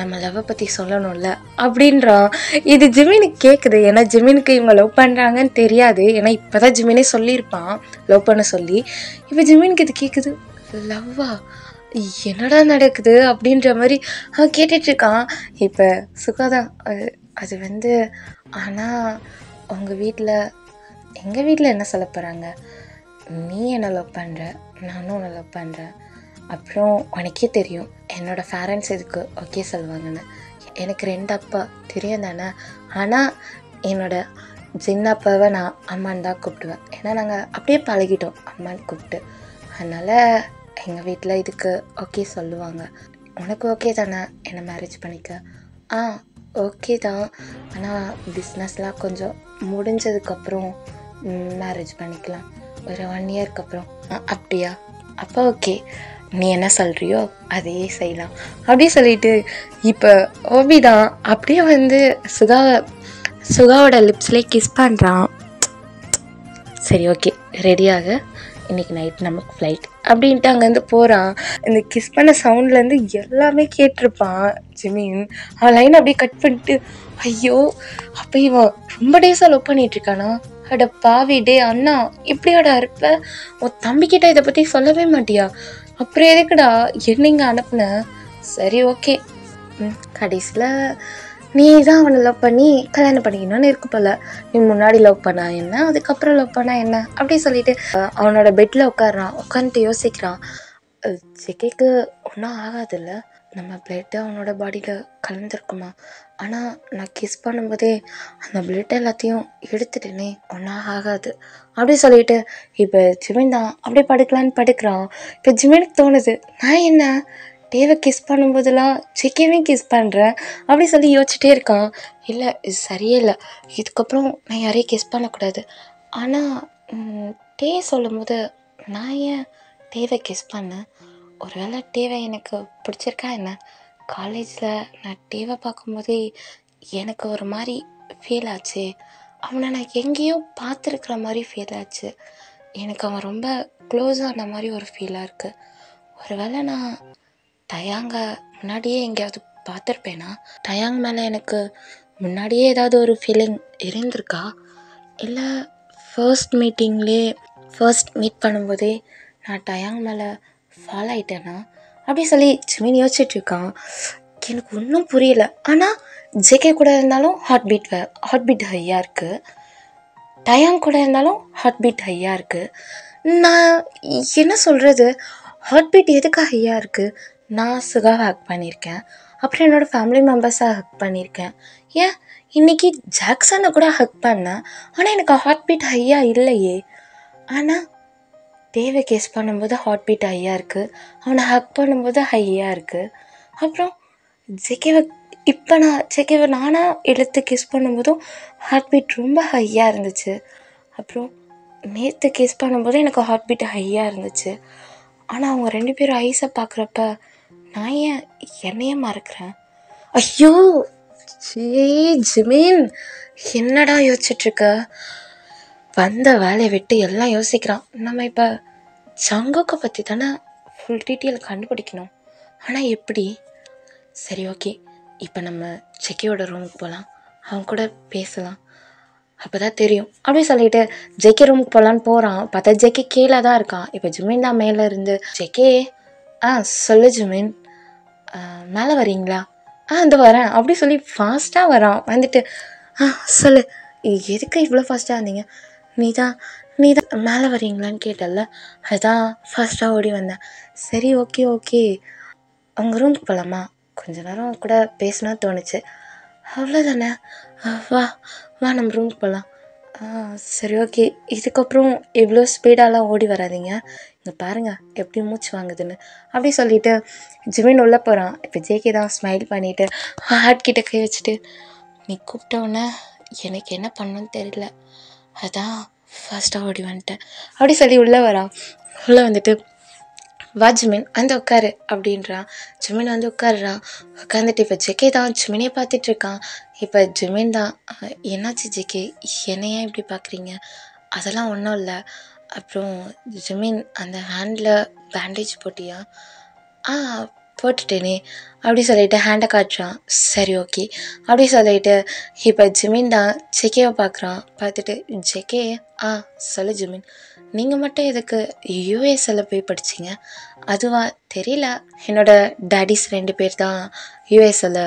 நம்ம லவ்வை பற்றி சொல்லணும்ல அப்படின்றான். இது ஜிமினுக்கு கேட்குது, ஏன்னா ஜிமினுக்கு இவங்க லவ் பண்ணுறாங்கன்னு தெரியாது, ஏன்னா இப்போ தான் ஜிமினே சொல்லியிருப்பான் லவ் பண்ண சொல்லி. இப்போ ஜிமினுக்கு இது கேட்குது, லவ்வா, என்னடா நடக்குது அப்படின்ற மாதிரி அவன் கேட்டுட்ருக்கான். இப்போ சுகாதான், அது வந்து, ஆனால் உங்கள் வீட்டில், எங்கள் வீட்டில் என்ன சொல்ல போகிறாங்க, நீ என்ன லவ் பண்ணுற, நானும் உன்னை லவ் பண்ணுறேன், அப்புறம் உனக்கே தெரியும் என்னோடய பேரண்ட்ஸ் எதுக்கு ஓகே சொல்லுவாங்கன்னு. எனக்கு 2 அப்பா தெரியும் தானே, ஆனால் என்னோட சின்ன அப்பாவை நான் அம்மான்னு தான் கூப்பிடுவேன், ஏன்னா நாங்கள் அப்படியே பழகிட்டோம் அம்மான்னு கூப்பிட்டு. அதனால் எங்கள் வீட்டில் இதுக்கு ஓகே சொல்லுவாங்க. உனக்கு ஓகே தானே என்னை மேரேஜ் பண்ணிக்க? ஓகே தான், ஆனால் பிஸ்னஸ்லாம் கொஞ்சம் முடிஞ்சதுக்கப்புறம் மேரேஜ் பண்ணிக்கலாம், ஒரு 1 இயர்க்கு அப்புறம். அப்படியா, அப்போ ஓகே, நீ என்ன சொல்கிறியோ அதையே செய்யலாம் அப்படி சொல்லிட்டு இப்போ ஓபி தான் அப்படியே வந்து சுகாவோட லிப்ஸ்லேயே கிஸ் பண்ணுறான். சரி ஓகே ரெடியாக, இன்றைக்கி நைட் நமக்கு ஃப்ளைட் அப்படின்ட்டு அங்கேருந்து போகிறான். இந்த கிஸ் பண்ண சவுண்ட்லேருந்து எல்லாமே கேட்டிருப்பான் ஜிமின். அவன் லைன் அப்படியே கட் பண்ணிட்டு ஐயோ அப்போ இவன் ரொம்ப டேஸாக லவ் பண்ணிகிட்ருக்கானா? அட பாவி டே அண்ணா இப்படியாடா இருப்ப? உன் தம்பிக்கிட்ட இதை பற்றி சொல்லவே மாட்டியா? அப்புறம் எதுக்குடா என்னைங்க அனுப்புன? சரி ஓகே, கடைசியில் நீ தான் அவனை லவ் பண்ணி கல்யாணம் பண்ணிக்கணும்னு இருக்கு போல. நீ முன்னாடி லவ் பண்ணா என்ன, அதுக்கப்புறம் லவ் பண்ணா என்ன அப்படி சொல்லிட்டு அவனோட பெட்டில் உட்காந்துட்டு யோசிக்கிறான். ஜெகேக்கு ஒன்றும் ஆகாதில்ல, நம்ம பிளட் அவனோட பாடியில் கலந்துருக்குமா? ஆனால் நான் கிஸ் பண்ணும்போதே அந்த பிளட் எல்லாத்தையும் எடுத்துட்டேனே, ஒன்றும் ஆகாது அப்படி சொல்லிட்டு இப்போ ஜிமின் தான் அப்படியே படுக்கலான்னு படுக்கிறான். இப்போ ஜிமினுக்கு தோணுது, நான் என்ன டேவை கிஸ் பண்ணும்போதெல்லாம் ஜெகேவையும் கிஸ் பண்ணுறேன் அப்படி சொல்லி யோசிச்சுட்டே இருக்கான். இல்லை இது சரியே இல்லை, இதுக்கப்புறம் நான் யாரையும் கிஸ் பண்ணக்கூடாது. ஆனால் டே சொல்லும் போது நான் ஏன் டேவை கிஸ் பண்ணேன்? ஒருவேளை டேவை எனக்கு பிடிச்சிருக்கா என்ன? காலேஜில் நான் டேவை பார்க்கும்போதே எனக்கு ஒரு மாதிரி ஃபீல் ஆச்சு. அவனை நான் எங்கேயோ பார்த்துருக்குற மாதிரி ஃபீல் ஆச்சு. எனக்கு அவன் ரொம்ப க்ளோஸான மாதிரி ஒரு ஃபீலாக இருக்குது. ஒருவேளை நான் டயாங்க முன்னாடியே எங்கேயாவது பார்த்துருப்பேனா? டயாங் மேலே எனக்கு முன்னாடியே ஏதாவது ஒரு ஃபீலிங் இருந்திருக்கா? இல்லை ஃபர்ஸ்ட் மீட் பண்ணும்போதே நான் டயாங் மேலே ஃபாலோ ஆகிட்டேனா அப்படி சொல்லி ஜிமின் யோசிச்சுட்ருக்கான். எனக்கு ஒன்றும் புரியல. ஆனால் ஜேகே கூட இருந்தாலும் ஹார்ட் பீட் ஹையாக இருக்குது, டயாங் கூட இருந்தாலும் ஹார்ட் பீட் ஹையாக இருக்குது. நான் என்ன சொல்கிறது, ஹார்ட் பீட் எதுக்கு ஹையாக இருக்குது? நான் சுகாவை ஹக் பண்ணியிருக்கேன், அப்புறம் என்னோடய ஃபேமிலி மெம்பர்ஸை ஹக் பண்ணியிருக்கேன், ஏன் இன்றைக்கி ஜாக்சனை கூட ஹக் பண்ணேன். ஆனால் எனக்கு ஹார்ட் பீட் ஹையாக இல்லையே. ஆனால் தேவை கேஸ் பண்ணும்போது ஹார்ட் பீட் ஹையாக இருக்குது, அவனை ஹக் பண்ணும்போது ஹையாக இருக்குது. அப்புறம் ஜெகேவை நானாக எடுத்து கிஸ் பண்ணும்போதும் ஹார்ட் பீட் ரொம்ப ஹையாக இருந்துச்சு. அப்புறம் நேற்று கிஸ் பண்ணும்போது எனக்கு ஹார்ட் பீட் ஹையாக இருந்துச்சு. ஆனால் அவங்க 2 பேரும் ஐஸை பார்க்குறப்ப நான் ஏன் என்னையே மறக்கிறேன்? ஐயோ ஜிமின் என்னடா யோசிச்சுட்ருக்க? வந்த வேலையை விட்டு எல்லாம் யோசிக்கிறான். நம்ம இப்போ ஜங்குக்கை பற்றி தானே ஃபுல் டீட்டெயில் கண்டுபிடிக்கணும். ஆனால் எப்படி? சரி ஓகே, இப்போ நம்ம ஜெகேயோட ரூமுக்கு போகலாம், அவன் கூட பேசலாம், அப்போ தான் தெரியும் அப்படி சொல்லிட்டு ஜெகே ரூமுக்கு போகலான்னு போகிறான். பார்த்தா ஜெகே கீழே தான் இருக்கான். இப்போ ஜிமின் தான் மேலே இருந்து, ஜெகே சொல்லு ஜிமின், மேலே வரீங்களா? இந்த வரேன் அப்படி சொல்லி ஃபாஸ்ட்டாக வரான். வந்துட்டு சொல்லு, எதுக்கு இவ்வளோ ஃபாஸ்ட்டாக வந்தீங்க? நீ தான் மேலே வரீங்களான்னு கேட்டல, அதுதான் ஃபாஸ்ட்டாக ஓடி வந்தேன். சரி ஓகே அவங்க ரூமுக்கு போகலாமா? கொஞ்ச நேரம் கூட பேசணும்னு தோணுச்சு, அவ்வளோதானே, வா நம்ம ரூமுக்கு போகலாம். சரி ஓகே, இதுக்கப்புறம் இவ்வளோ ஸ்பீடாலாம் ஓடி வராதிங்க, இங்கே பாருங்கள் எப்படி மூச்சு வாங்குதுன்னு அப்படி சொல்லிவிட்டு ஜிமின் உள்ளே போகிறான். இப்போ ஜேகே தான் ஸ்மைல் பண்ணிவிட்டு ஹார்ட் கிட்ட கை வச்சுட்டு, நீ கூப்பிட்டோன்னே எனக்கு என்ன பண்ணணும்னு தெரியல, அதான் ஃபாஸ்ட்டாக ஓடி வந்துட்டேன் அப்படி சொல்லி உள்ளே வரான். உள்ளே வந்துட்டு வா ஜிமின் வந்து உட்காரு அப்படின்றான். ஜிமின் வந்து உட்காருறான். உட்காந்துட்டு இப்போ ஜெகே தான் ஜிமினே பார்த்துட்ருக்கான். இப்போ ஜிமின் தான், என்னாச்சு ஜெகே, என்னையா இப்படி பார்க்குறீங்க? அதெல்லாம் ஒன்றும் இல்லை. அப்புறம் ஜிமின் அந்த ஹேண்டில் பேண்டேஜ் போட்டியா? போட்டுட்டேனே அப்படி சொல்லிட்டு ஹேண்டை காட்டுறான். சரி ஓகே அப்படி சொல்லிட்டு இப்போ ஜிமின் தான் ஜெகேவை பார்க்குறான். பார்த்துட்டு ஜெகே சொல்லு ஜிமின், நீங்கள் மட்டும் எதுக்கு யூஎஸ்எல்ல போய் படிச்சிங்க? அதுவா? தெரியல, என்னோடய டேடிஸ் 2 பேர் தான் யூஎஸ்எல்ல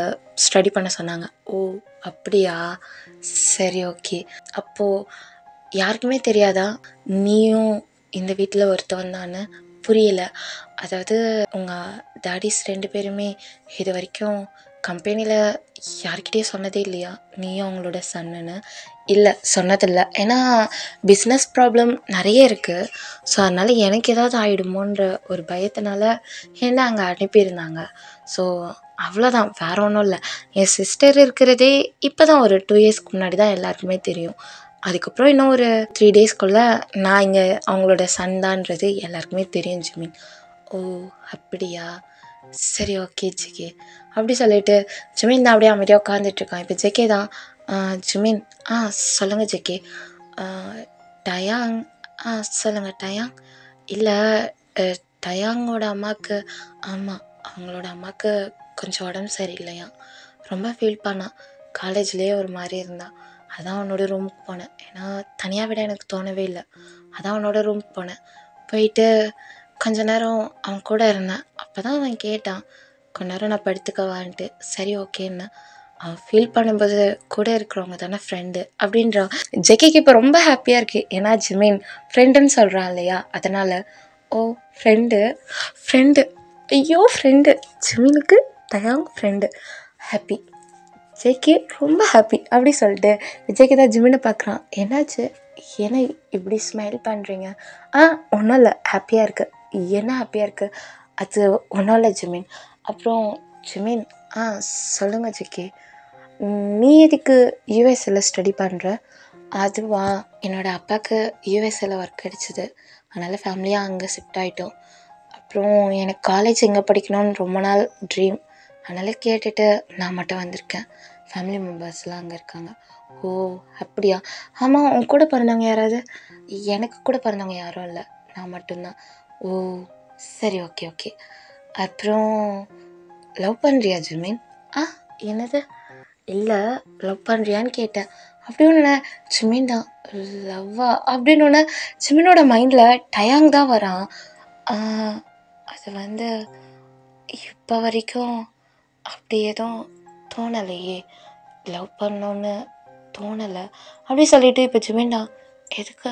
ஸ்டடி பண்ண சொன்னாங்க. ஓ அப்படியா, சரி ஓகே. அப்போது யாருக்குமே தெரியாதா நீயும் இந்த வீட்டில் ஒருத்தவன் தான்னு? புரியல. அதாவது உங்கள் டேடிஸ் 2 பேருமே இது வரைக்கும் கம்பெனியில் யார்கிட்டயும் சொன்னதே இல்லையா நீயும் அவங்களோட சன்னுன்னு? இல்லை சொன்னதில்லை, ஏன்னா பிஸ்னஸ் ப்ராப்ளம் நிறைய இருக்குது. ஸோ அதனால் எனக்கு ஏதாவது ஆகிடுமோன்ற ஒரு பயத்தினால என்ன அங்கே அனுப்பியிருந்தாங்க. ஸோ அவ்வளோதான், வேறு ஒன்றும் இல்லை. என் சிஸ்டர் இருக்கிறதே இப்போ தான் ஒரு 2 இயர்ஸ்க்கு முன்னாடி தான் எல்லாருக்குமே தெரியும். அதுக்கப்புறம் இன்னும் ஒரு 3 டேஸ்க்குள்ளே நான் இங்கே அவங்களோட சன் தான்றது எல்லாருக்குமே தெரியும் ஜிமின். ஓ! அப்படியா? சரி ஓகே ஜிகே. அப்படி சொல்லிட்டு ஜிமின் தான் அப்படியே அமைதியா உட்காந்துட்ருக்கான். இப்போ ஜேகே தான் ஜிமின் சொல்லுங்க ஜேகே. அ டயாங் சொல்லுங்க டயாங். இல்ல அ டயாங்கோட அம்மாக்கு அவங்களோட அம்மாக்கு கொஞ்சம் உடம்பு சரியில்லையாம். ரொம்ப ஃபீல் பண்ணா. காலேஜ்லேயே ஒரு மாரி இருந்தா. அதான் அவனோட ரூமுக்கு போனேன். ஏன்னா தனியா விட எனக்கு தோணவே இல்ல. அதான் அவனோட ரூமுக்கு போனேன். போயிட்டு கொஞ்ச நேரம் அவன் கூட இருந்தேன். அப்பதான் அவன் கேட்டான், கொஞ்ச நேரம் நான் படுத்துக்கவான்ட்டு. சரி ஓகேன்னேன். அவன் ஃபீல் பண்ணும்போது கூட இருக்கிறவங்க தானே ஃப்ரெண்டு அப்படின்றான். ஜெகிக்கு இப்போ ரொம்ப ஹாப்பியாக இருக்குது. ஏன்னா ஜிமின் ஃப்ரெண்டுன்னு சொல்கிறான் இல்லையா, அதனால் ஓ ஃப்ரெண்டு ஃப்ரெண்டு ஐயோ ஃப்ரெண்டு ஜிமினுக்கு டயாங் ஃப்ரெண்டு ஹாப்பி. ஜேகே ரொம்ப ஹாப்பி அப்படி சொல்லிட்டு ஜேகே தான் ஜிமினை பார்க்குறான். என்னாச்சு, என்ன இப்படி ஸ்மைல் பண்ணுறீங்க? ஒன்றும் இல்லை, ஹாப்பியாக இருக்குது. என்ன ஹாப்பியாக இருக்குது? அது ஒன்றும் இல்லை ஜிமின். அப்புறம் ஜிமின் சொல்லுங்கள் ஜேகே. நீ எதுக்கு யூஎஸ்ஏல ஸ்டடி பண்ணுற? அதுவா, என்னோடய அப்பாவுக்கு யூஎஸ்ஏல ஒர்க் கிடச்சிது. அதனால் ஃபேமிலியாக அங்கே ஷிஃப்ட் ஆகிட்டோம். அப்புறம் எனக்கு காலேஜ் எங்கே படிக்கணும்னு ரொம்ப நாள் ட்ரீம். அதனால் கேட்டுட்டு நான் மட்டும் வந்திருக்கேன். ஃபேமிலி மெம்பர்ஸ்லாம் அங்கே இருக்காங்க. ஓ அப்படியா? ஆமாம், உன் கூட பிறந்தவங்க யாராவது? எனக்கு கூட பிறந்தவங்க யாரும் இல்லை, நான் மட்டும்தான். ஓ சரி ஓகே ஓகே. அப்புறம் லவ் பண்ணுறியா ஜிமின்? என்னது? இல்லை, லவ் பண்ணுறியான்னு கேட்டேன். அப்படி ஒன்று ஜிமின் தான் லவ்வா அப்படின்னு ஒன்று ஜிமினோட மைண்டில் டயாங் தான் வரான். அது வந்து இப்போ வரைக்கும் அப்படி எதுவும் தோணலையே, லவ் பண்ணோன்னு தோணலை அப்படி சொல்லிட்டு இப்போ ஜிமின்டா எதுக்கு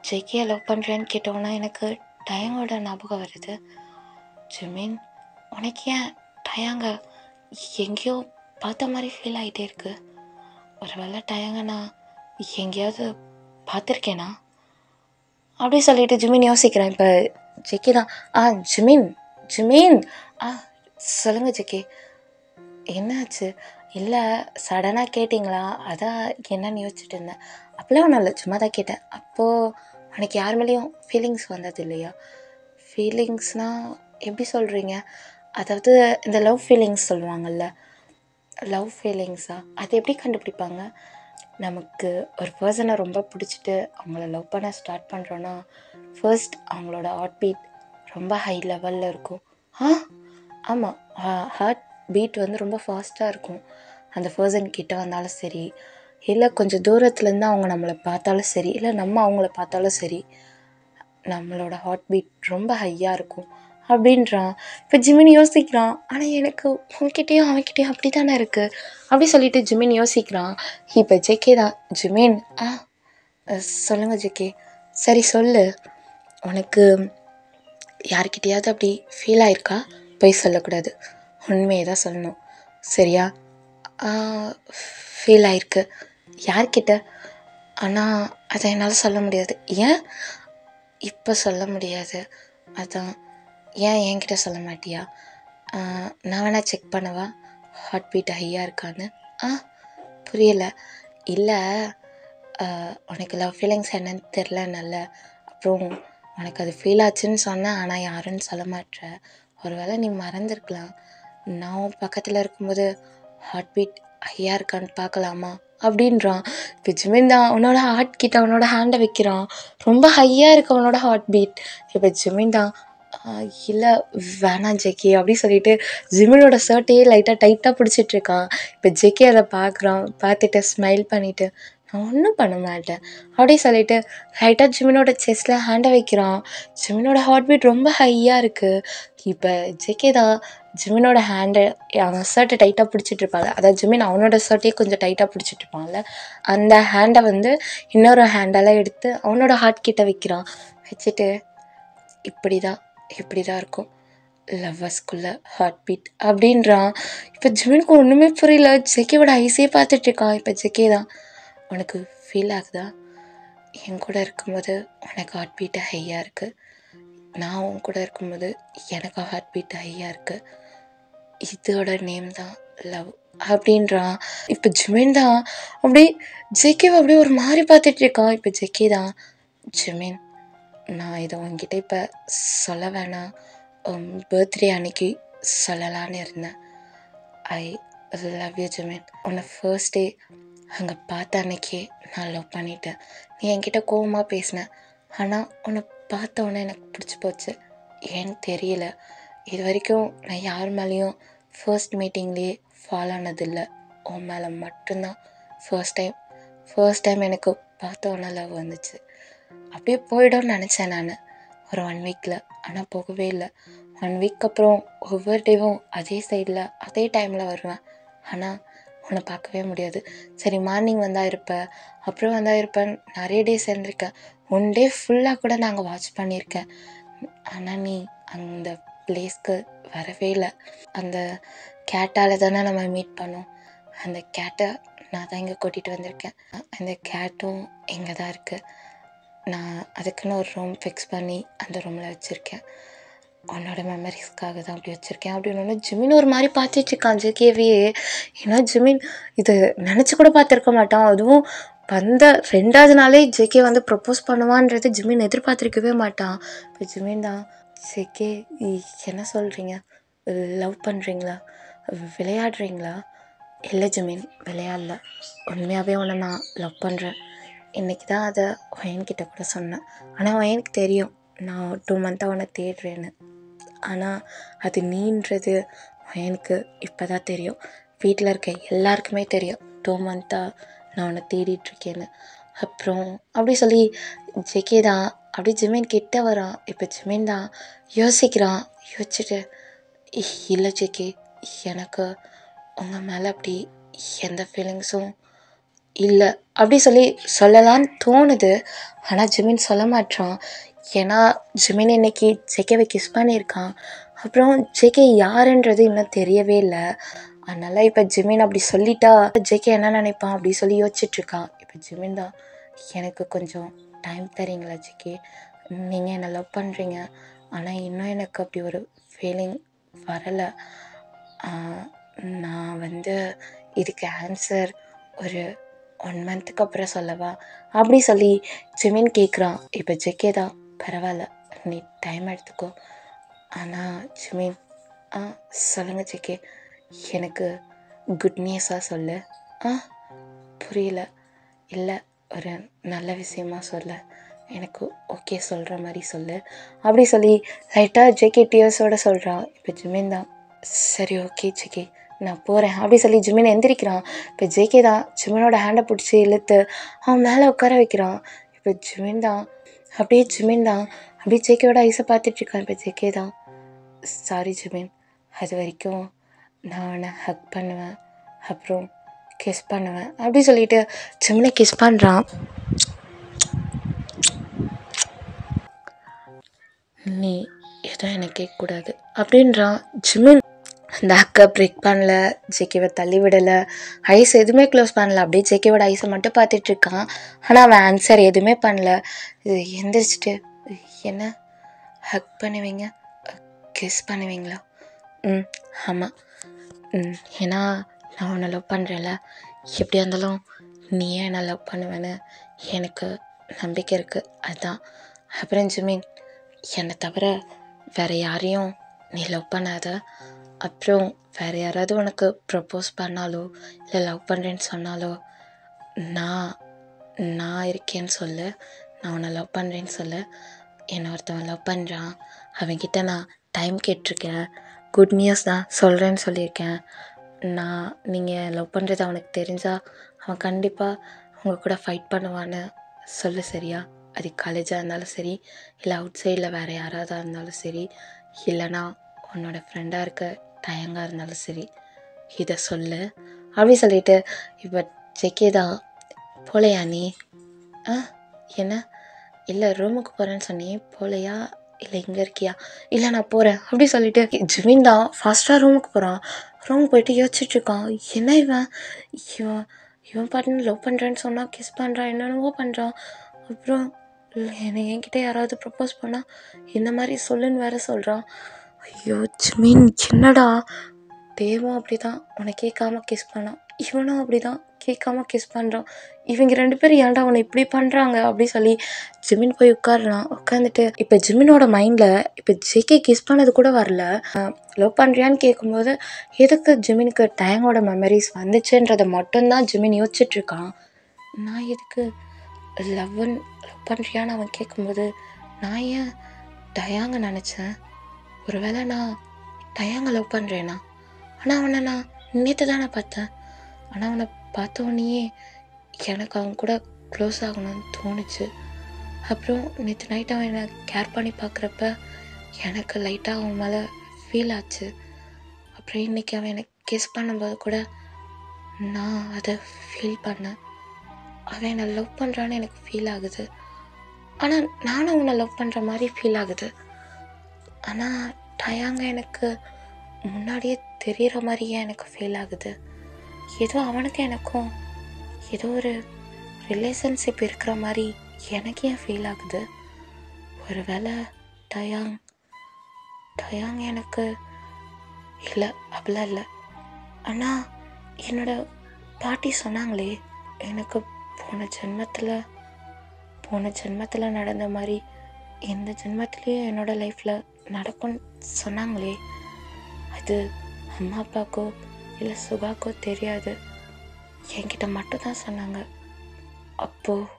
ஜெய்கியை லவ் பண்ணுறேன்னு கேட்டோன்னா எனக்கு டயாங்கோட ஞாபகம் வருது. ஜிமின், உனக்கு ஏன் டயாங்க எங்கேயோ பார்த்த மாதிரி ஃபீல் ஆகிட்டே இருக்கு? ஒரு வேளை டயாங்க நான் எங்கேயாவது பார்த்துருக்கேனா அப்படி சொல்லிட்டு ஜிமின் யோசிக்கிறேன். இப்போ ஜெக்கி தான் ஜிமின் ஜிமின் சொல்லுங்கள் ஜெக்கி. என்னாச்சு? இல்லை, சடனாக கேட்டிங்களா, அதான் என்னன்னு யோசிச்சுட்டு இருந்தேன். அப்போலாம் ஒன்றும் இல்லை, சும்மா தான் கேட்டேன். அப்போது உனக்கு யார் மேலேயும் ஃபீலிங்ஸ் வந்தது இல்லையா? ஃபீலிங்ஸ்னால் எப்படி சொல்கிறீங்க? அதாவது இந்த லவ் ஃபீலிங்ஸ் சொல்லுவாங்கள்ல, லவ் ஃபீலிங்ஸா? அது எப்படி கண்டுபிடிப்பாங்க? நமக்கு ஒரு பர்சனை ரொம்ப பிடிச்சிட்டு அவங்கள லவ் பண்ண ஸ்டார்ட் பண்ணுறோன்னா ஃபர்ஸ்ட் அவங்களோட ஹார்ட் பீட் ரொம்ப ஹை லெவலில் இருக்கும். ஆமாம், ஹார்ட் பீட் வந்து ரொம்ப ஃபாஸ்ட்டாக இருக்கும். அந்த பர்சன் கிட்ட வந்தாலும் சரி, இல்லை கொஞ்சம் தூரத்துலேருந்து அவங்க நம்மளை பார்த்தாலும் சரி, இல்லை நம்ம அவங்கள பார்த்தாலும் சரி, நம்மளோட ஹார்ட் பீட் ரொம்ப ஹையாக இருக்கும் அப்படின்றான். இப்போ ஜிமின் யோசிக்கிறான், ஆனால் எனக்கு உன்கிட்டயும் அவன்கிட்டயும் அப்படி தானே இருக்குது அப்படி சொல்லிட்டு ஜிமின் யோசிக்கிறான். இப்போ ஜேகே தான் ஜிமின் சொல்லுங்கள் ஜேகே. சரி சொல்லு, உனக்கு யார்கிட்டையாவது அப்படி ஃபீல் ஆயிருக்கா? போய் சொல்லக்கூடாது, உண்மையை தான் சொல்லணும், சரியா? ஃபீல் ஆயிருக்கு. யார்கிட்ட? ஆனால் அதை என்னால் சொல்ல முடியாது. ஏன் இப்போ சொல்ல முடியாது? அதான். ஏன் என்கிட்ட சொல்ல மாட்டியா? நான் வேணா செக் பண்ணவா ஹார்ட் பீட் ஹையாக இருக்கான்னு? புரியலை. இல்லை, உனக்கு லவ் ஃபீலிங்ஸ் என்னன்னு தெரிலனால, அப்புறம் உனக்கு அது ஃபீல் ஆச்சுன்னு சொன்னேன், ஆனால் யாருன்னு சொல்ல மாட்டேற. ஒரு வேளை நீ மறந்துருக்கலாம். நான் பக்கத்தில் இருக்கும்போது ஹார்ட் பீட் ஹையாக இருக்கான்னு பார்க்கலாமா அப்படின்றான். இப்போ ஜிமின் தான் அவனோட ஹார்ட் கிட்ட அவனோட ஹேண்டை வைக்கிறான். ரொம்ப ஹையாக இருக்கு அவனோட ஹார்ட் பீட். இப்போ ஜிமின் தான் இல்லை வேணாம் ஜெக்கி அப்படி சொல்லிட்டு ஜிமினோட ஷர்ட்டையே லைட்டாக டைட்டாக பிடிச்சிட்ருக்கான். இப்போ ஜெக்கி அதை பார்க்குறான். பார்த்துட்டு ஸ்மைல் பண்ணிவிட்டு நான் ஒன்றும் பண்ண மாட்டேன் அப்படி சொல்லிட்டு லைட்டாக ஜிமினோட செஸ்ட்டில் ஹேண்டை வைக்கிறான். ஜிமினோட ஹார்ட் பீட் ரொம்ப ஹையாக இருக்குது. இப்போ ஜெக்கி தான் ஜிமினோட ஹேண்டை அவன் ஷர்ட்டை டைட்டாக பிடிச்சிட்ருப்பாங்க, அதாவது ஜிமின் அவனோட ஷர்ட்டையே கொஞ்சம் டைட்டாக பிடிச்சிட்ருப்பான்ல, அந்த ஹேண்டை வந்து இன்னொரு ஹேண்டெல்லாம் எடுத்து அவனோட ஹார்ட் கிட்ட வைக்கிறான். வச்சுட்டு இப்படி தான் இருக்கும் லவ்வர்ஸ்குள்ளே ஹார்ட் பீட் அப்படின்றான். இப்போ ஜிமினுக்கு ஒன்றுமே புரியல. ஜெக்கியோட ஐஸே பார்த்துட்ருக்கான். இப்போ ஜெக்கே தான் உனக்கு ஃபீல் ஆகுதா? என் கூட இருக்கும்போது உனக்கு ஹார்ட் பீட்டு ஹையாக இருக்குது, நான் உன் கூட இருக்கும்போது எனக்கு ஹார்ட் பீட்டு ஹையாக இருக்குது, இதோட நேம் தான் லவ் அப்படின்றான். இப்போ ஜிமின் தான் அப்படி ஜெக்கிவை அப்படியே ஒரு மாதிரி பார்த்துட்ருக்கான். இப்போ ஜெக்கி தான் ஜிமின், நான் இதை உங்ககிட்ட இப்போ சொல்ல வேணாம், பர்த்டே அன்னைக்கு சொல்லலான்னு இருந்தேன். I love you Jimin. உன்னை ஃபர்ஸ்ட் டே அங்கே பார்த்த அன்னைக்கே நான் லவ் பண்ணிட்டேன். நீ என்கிட்ட கோவமாக பேசின, ஆனால் உன்னை பார்த்த உடனே எனக்கு பிடிச்சி போச்சு. ஏன்னு தெரியல, இது வரைக்கும் நான் யார் மேலேயும் ஃபர்ஸ்ட் மீட்டிங்லேயே ஃபாலோ ஆனதில்லை. உன் மேலே மட்டும்தான் ஃபர்ஸ்ட் டைம் எனக்கு பார்த்த உடனே லவ் வந்துச்சு. அப்படியே போய்டும்னு நினச்சேன் நான் ஒரு 1 வீக்கில். ஆனால் போகவே இல்லை. 1 வீக் அப்புறம் ஒவ்வொரு டேவும் அதே சைடில் அதே டைமில் வருவேன். ஆனால் உன்னை பார்க்கவே முடியாது. சரி, மார்னிங் வந்தால் இருப்பேன், அப்புறம் வந்தால் இருப்பேன். நிறைய டேஸ் இருந்திருக்கேன். 1 டே ஃபுல்லாக கூட நாங்கள் வாட்ச் பண்ணியிருக்கேன். ஆனால் நீ அந்த பிளேஸ்க்கு வரவே இல்லை. அந்த கேட்டால் தானே நம்ம மீட் பண்ணோம். அந்த கேட்டை நான் தான் இங்கே கூட்டிகிட்டு வந்திருக்கேன். அந்த கேட்டும் இங்கே தான் இருக்குது. நான் அதுக்குன்னு ஒரு ரூம் ஃபிக்ஸ் பண்ணி அந்த ரூமில் வச்சுருக்கேன். உன்னோட மெமரிஸ்க்காக தான் அப்படி வச்சுருக்கேன் அப்படின்னு ஜிமின் ஒரு மாதிரி பார்த்துட்ருக்கான் ஜேகேவையே. ஏன்னா ஜிமின் இது நினச்சி கூட பார்த்துருக்க மாட்டான். அதுவும் வந்த 2வது நாளே ஜேகே வந்து ப்ரப்போஸ் பண்ணுவான்றது ஜிமின் எதிர்பார்த்துருக்கவே மாட்டான். இப்போ ஜிமின் தான், ஜேகே என்ன சொல்கிறீங்க, லவ் பண்ணுறீங்களா, விளையாடுறீங்களா? இல்லை ஜிமின், விளையாடல, உண்மையாகவே உன்னை நான் லவ் பண்ணுறேன். இன்றைக்கி தான் அதை ஒயன்கிட்ட கூட சொன்னேன். ஆனால் ஒயனுக்கு தெரியும் நான் 2 மந்த்தாக உன்னை தேடுறேன்னு. ஆனால் அது நீன்றது ஒயனுக்கு இப்போ தான் தெரியும். வீட்டில் இருக்க எல்லாருக்குமே தெரியும் 2 மந்த்தாக நான் உன்னை தேடிட்டுருக்கேன்னு. அப்புறம் அப்படி சொல்லி ஜெகே தான் அப்படி ஜிமின் கிட்ட வரான். இப்போ ஜிமின் தான் யோசிக்கிறான். யோசிச்சுட்டு, இல்லை ஜெகே, எனக்கு உங்கள் மேலே அப்படி எந்த ஃபீலிங்ஸும் இல்லை அப்படி சொல்லலான்னு தோணுது. ஆனால் ஜிமின் சொல்ல மாட்டான். ஏன்னா ஜிமின் இன்னைக்கு ஜேகேவை கிஸ் பண்ணியிருக்கான். அப்புறம் ஜேகே யாருன்றது இன்னும் தெரியவே இல்லை. அதனால் இப்போ ஜிமின் அப்படி சொல்லிட்டா ஜேகே என்ன நினைப்பான் அப்படி சொல்லி யோசிச்சுட்ருக்கான். இப்போ ஜிமின் தான், எனக்கு கொஞ்சம் டைம் தரீங்களா ஜேகே? நீங்கள் என்னை லவ் பண்ணுறீங்க, ஆனால் இன்னும் எனக்கு அப்படி ஒரு ஃபீலிங் வரலை. நான் வந்து இதுக்கு ஆன்சர் ஒரு 1 மந்த்துக்கு அப்புறம் சொல்லவா அப்படி சொல்லி ஜிமின் கேட்குறான். இப்போ ஜேகே தான், பரவாயில்ல, நீ டைம் எடுத்துக்கோ. ஆனால் ஜிமின், சொல்லுங்கள் ஜேகே, எனக்கு குட் நியூஸாக சொல்லு. புரியல. இல்லை, ஒரு நல்ல விஷயமா சொல்ல, எனக்கு ஓகே சொல்கிற மாதிரி சொல்லு அப்படி சொல்லி லைட்டாக ஜேகே டியர்ஸோடு சொல்கிறான். இப்போ ஜிமின் தான், சரி ஓகே ஜேகே, நான் போகிறேன் அப்படி சொல்லி ஜிமின் எந்திரிக்கிறான். இப்போ ஜேகே தான் ஜிமினோட ஹேண்டை பிடிச்சி இழுத்து அவன் மேலே உட்கார வைக்கிறான். இப்போ ஜிமின் தான் அப்படியே ஜேகேயோட ஐஸை பார்த்துட்ருக்கான். இப்போ ஜேகே தான், சாரி ஜிமின், அது வரைக்கும் நான் அவனை ஹக் பண்ணுவேன், அப்புறம் கிஸ் பண்ணுவேன் அப்படி சொல்லிட்டு ஜிமினை கிஸ் பண்ணுறான். நீ எதுவும் எனக்கு கேட்கக்கூடாது அப்படின்றான். ஜிமின் அந்த ஹக்கை பிரேக் பண்ணல, ஜேகேவை தள்ளி விடலை, ஐஸ் எதுவுமே க்ளோஸ் பண்ணல. அப்படியே ஜேகேவோட ஐஸை மட்டும் பார்த்துட்ருக்கான். ஆனால் அவன் ஆன்சர் எதுவுமே பண்ணல. எந்திரிச்சிட்டு, என்ன ஹக் பண்ணுவீங்க, கிஸ் பண்ணுவீங்களா? ஆமாம். ஏன்னா நான் உன்னை லவ் பண்ணுறேன்ல, எப்படியா இருந்தாலும் நீ ஏன் என்னை லவ் பண்ணுவேன்னு எனக்கு நம்பிக்கை இருக்குது, அதுதான். அப்புறம் ஜிமின், என்னை தவிர வேறு யாரையும் நீ லவ் பண்ணாத. அப்புறம் வேறு யாராவது உனக்கு ப்ரப்போஸ் பண்ணாலோ இல்லை லவ் பண்ணுறேன்னு சொன்னாலோ நான் இருக்கேன்னு சொல்லு, நான் உன்னை லவ் பண்ணுறேன்னு சொல்லு. என்னை ஒருத்தவன் லவ் பண்ணுறான், அவன்கிட்ட நான் டைம் கேட்டிருக்கேன், குட் நியூஸ் தான் சொல்கிறேன்னு சொல்லியிருக்கேன். நீங்கள் லவ் பண்ணுறது அவனுக்கு தெரிஞ்சால் அவன் கண்டிப்பாக உங்கள் கூட ஃபைட் பண்ணுவான்னு சொல்லு, சரியா? அது காலேஜாக இருந்தாலும் சரி, இல்லை அவுட் சைடில் வேறு யாராவது இருந்தாலும் சரி, இல்லைனா உன்னோட ஃப்ரெண்டாக இருக்க தயங்காக இருந்தாலும் சரி, இதை சொல்லு அப்படி சொல்லிட்டு இப்போ ஜேகே தான், போலையா நீ? என்ன? இல்லை, ரூமுக்கு போகிறேன்னு சொன்னேன், போலையா? இல்லை இங்கே இருக்கியா? இல்லை, நான் போகிறேன் அப்படி சொல்லிட்டு ஜிமின் தான் ஃபாஸ்ட்டாக ரூமுக்கு போகிறான். ரூமுக்கு போயிட்டு யோசிச்சுட்ருக்கான், என்ன இவன் பாட்டுன்னு லவ் பண்ணுறேன்னு சொன்னால் கிஸ் பண்ணுறான், என்னென்னவோ பண்ணுறான். அப்புறம் என்கிட்ட யாராவது ப்ரப்போஸ் பண்ணால் இந்த மாதிரி சொல்லுன்னு வேறு சொல்கிறான். ஐயோ ஜிமின், என்னடா, தேவும் அப்படி தான் உன்னை கேட்காம கிஸ் பண்ணான், இவனும் அப்படி தான் கேட்காம கிஸ் பண்ணுறான். இவங்க 2 பேரும் ஏன்டா அவனை இப்படி பண்ணுறாங்க அப்படி சொல்லி ஜிமின் போய் உட்காடுறான். உட்காந்துட்டு இப்போ ஜிமினோட மைண்டில் இப்போ ஜேகே கிஸ் பண்ணது கூட வரல. லவ் பண்ணுறியான்னு கேட்கும்போது எதுக்கு ஜிமினுக்கு டயங்கோட மெமரிஸ் வந்துச்சுன்றதை மட்டும்தான் ஜிமின் யோசிச்சுட்ருக்கான். நான் எதுக்கு லவ் பண்ணுறியான்னு அவன் கேட்கும்போது நான் ஏன் டயாங்க நினச்சேன். ஒருவேளை நான் டயாங்க லவ் பண்ணுறேனா? ஆனால் அவனை நான் நேற்று தானே பார்த்தேன். ஆனால் அவனை பார்த்த உடனேயே எனக்கு அவன் கூட க்ளோஸ் ஆகணும்னு தோணுச்சு. அப்புறம் நேற்று நைட் அவன் என்னை கேர் பண்ணி பார்க்குறப்ப எனக்கு லைட்டாக அவன் மேலே ஃபீல் ஆச்சு. அப்புறம் இன்றைக்கி அவன் என்னை கிஸ் பண்ணும்போது கூட நான் அதை ஃபீல் பண்ணேன். அவன் என்னை லவ் பண்ணுறான்னு எனக்கு ஃபீல் ஆகுது. ஆனால் நானும் அவனை லவ் பண்ணுற மாதிரி ஃபீல் ஆகுது. ஆனால் டயாங்க எனக்கு முன்னாடியே தெரிகிற மாதிரியே எனக்கு ஃபீல் ஆகுது. ஏதோ அவனுக்கு எனக்கும் ஏதோ ஒரு ரிலேஷன்ஷிப் இருக்கிற மாதிரி எனக்கு ஏன் ஃபீல் ஆகுது. ஒரு வேளை டயாங் எனக்கு இல்லை அப்படிலாம் இல்லை. ஆனால் என்னோட பாட்டி சொன்னாங்களே எனக்கு போன ஜென்மத்தில் நடந்த மாதிரி இந்த ஜென்மத்திலேயே என்னோட லைஃப்பில் நடக்கும்னு சொன்னாங்களே, அது அம்மா அப்பாக்கோ இல்லை சுகாக்கோ தெரியாது, என்கிட்ட மட்டும்தான் சொன்னாங்க. அப்போது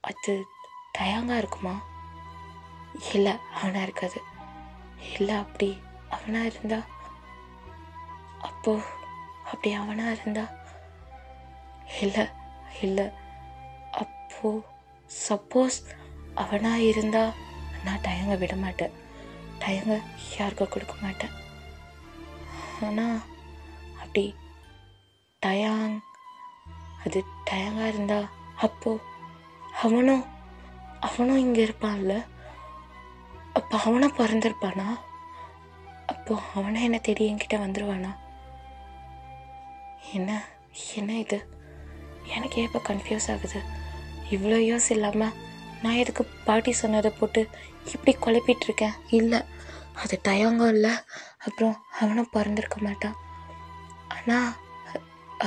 அது டயாங்காக இருக்குமா? இல்லை, அவனாக இருக்காது. இல்லை, அப்படி அவனாக இருந்தா அப்படி அவனாக இருந்தா இல்லை அப்போது சப்போஸ் அவனாக இருந்தா நான் டயங்க விட மாட்டேன். டயங்க யாருக்கும் கொடுக்க மாட்டேன். ஆனால் அப்படி அது டயங்காக இருந்தா அப்போது அவனும் இங்கே இருப்பான்ல. அப்போ அவனும் பிறந்திருப்பானா? அப்போது அவனை என்னை தேடி என்கிட்ட வந்துடுவானா? என்ன இது எனக்கு இப்போ கன்ஃபியூஸ் ஆகுது. இவ்வளோ யோஸ் இல்லாமல் நான் எதுக்கு பாட்டி சொன்னதை போட்டு இப்படி குழப்பிகிட்ருக்கேன். இல்லை, அது டயங்கும் இல்லை, அப்புறம் அவனும் பிறந்திருக்க மாட்டான். ஆனால்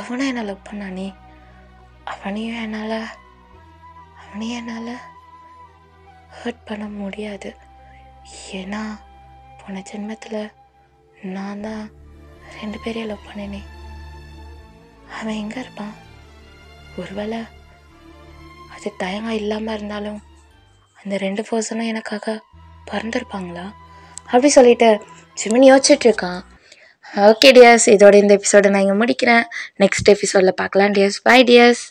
அவனும் என்னை லவ் பண்ணானே, அவனையும் என்னால் ஹர்ட் பண்ண முடியாது. ஏன்னா போன ஜென்மத்தில் நான் தான் 2 பேரையும் லவ் பண்ணினேன். அவன் எங்கே இருப்பான்? ஒருவேளை அது டயங்கா இல்லாமல் இருந்தாலும் அந்த 2 பர்சனும் எனக்காக பிறந்திருப்பாங்களா அப்படி சொல்லிட்டு ஜிமின் யோசிச்சுட்ருக்கான். ஓகே டியர்ஸ், இதோட இந்த எபிசோடை நான் இங்கே முடிக்கிறேன். நெக்ஸ்ட் எபிசோடில் பார்க்கலாம் டியர்ஸ். By tears.